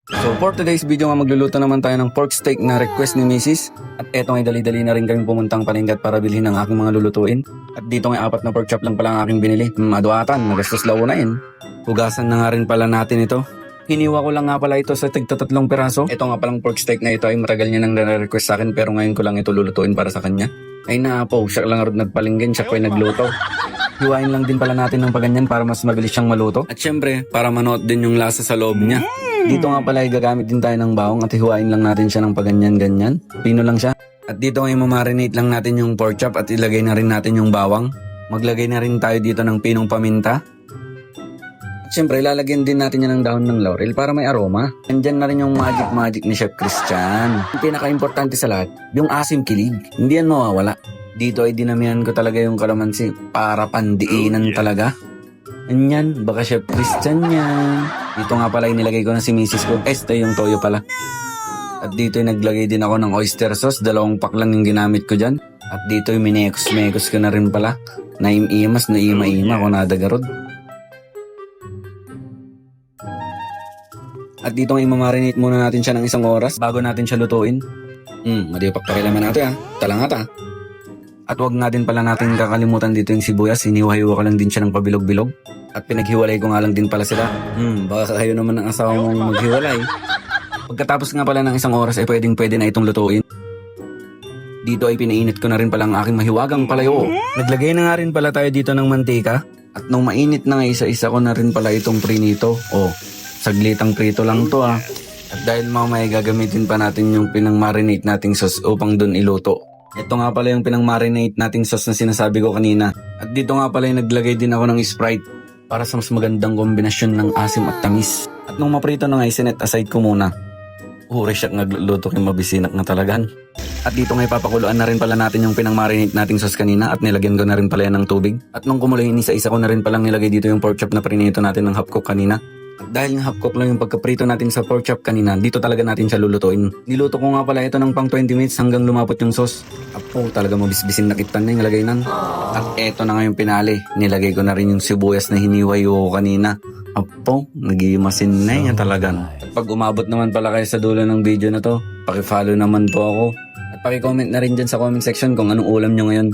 So for today's video nga magluluto naman tayo ng pork steak na request ni Mrs. At eto ngay dali-dali na rin kami pumuntang palengke para bilhin ang aking mga lulutuin. At dito ngay 4 na pork chop lang pala ang aking binili. Aduatan, nagastos lao na yun. Hugasan na nga rin pala natin ito. Hiniwa ko lang nga pala ito sa tigta 3 piraso. Ito nga palang pork steak na ito ay matagal niya nang nare-request sa akin pero ngayon ko lang ito lulutuin para sa kanya. Ay naapo, siya lang rin nagpalinggan, siya ko ay nagluto. Hiwain lang din pala natin ng paganyan para mas mabilis siyang maluto. At syempre, para manood din yung lasa sa loob niya. Dito nga pala ay gagamit din tayo ng bawang at hiwain lang natin siya ng paganyan-ganyan. Pino lang siya. At dito ay mamarinate lang natin yung pork chop at ilagay na rin natin yung bawang. Maglagay na rin tayo dito ng pinong paminta. At syempre, lalagyan din natin yan ng dahon ng laurel para may aroma. Andyan na rin yung magic ni Chef Christian. Ang pinaka-importante sa lahat, yung asim kilig. Hindi yan mawawala. Dito ay dinamihan ko talaga yung kalamansi para pandiinan talaga. Anyan, baka Chef Christian yan. Dito nga pala inilagay ko na si Mrs. ko. Yung toyo pala. At dito ay naglagay din ako ng oyster sauce. 2 pack lang yung ginamit ko dyan. At dito ay minekos-mekos ko na rin pala. Naim-imas, naima-ima ko nadagarod. At dito ay mamarinate muna natin siya ng 1 oras bago natin siya lutuin. Madipak pakilaman natin Talangata. At wag nga din pala natin kakalimutan dito yung sibuyas. Hiniwa-hiwa ko lang din siya ng pabilog-bilog. At pinaghiwalay ko nga lang din pala sila. Baka kayo naman ng asawa mong maghiwalay. Pagkatapos nga pala ng 1 oras ay pwede na itong lutuin. Dito ay pinainit ko na rin pala ang aking mahiwagang palayo. Naglagay na nga rin pala tayo dito ng mantika. At nung mainit na nga isa-isa ko na rin pala itong prinito. Saglitang prito lang to At dahil mamaya gagamitin pa natin yung pinang-marinate nating sauce upang dun iluto. Ito nga pala yung pinang-marinate nating sauce na sinasabi ko kanina. At dito nga pala yung naglagay din ako ng Sprite para sa mas magandang kombinasyon ng asim at tamis. At nung maprito na nga, sinet aside ko muna. Siya nagluto kay mabisinak na talagan. At dito nga ipapakuluan na rin pala natin yung pinang-marinate nating sauce kanina at nilagyan ko na rin pala yan ng tubig. At nung kumuloy, isa-isa ko na rin palang nilagay dito yung pork chop na prinito natin ng half cook kanina. At dahil nga half cook lang yung pagkaprito natin sa pork chop kanina, dito talaga natin siya lulutuin. Niluto ko nga pala ito ng pang 20 minutes hanggang lumapot yung sauce. Talaga mabisbisin na kitan na yung lagay nan. At eto na nga yung pinali. Nilagay ko na rin yung sibuyas na hiniway ko kanina. Nagimasin na yan talaga. At pag umabot naman pala kayo sa dulo ng video na to, pakifollow naman po ako. At pakicomment na rin dyan sa comment section kung anong ulam nyo ngayon.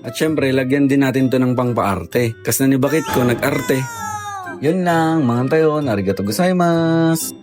At syempre, lagyan din natin to ng pangpaarte. Kas na ni bakit ko nag-arte. Yun lang, mga tayo, arigato gozaimasu.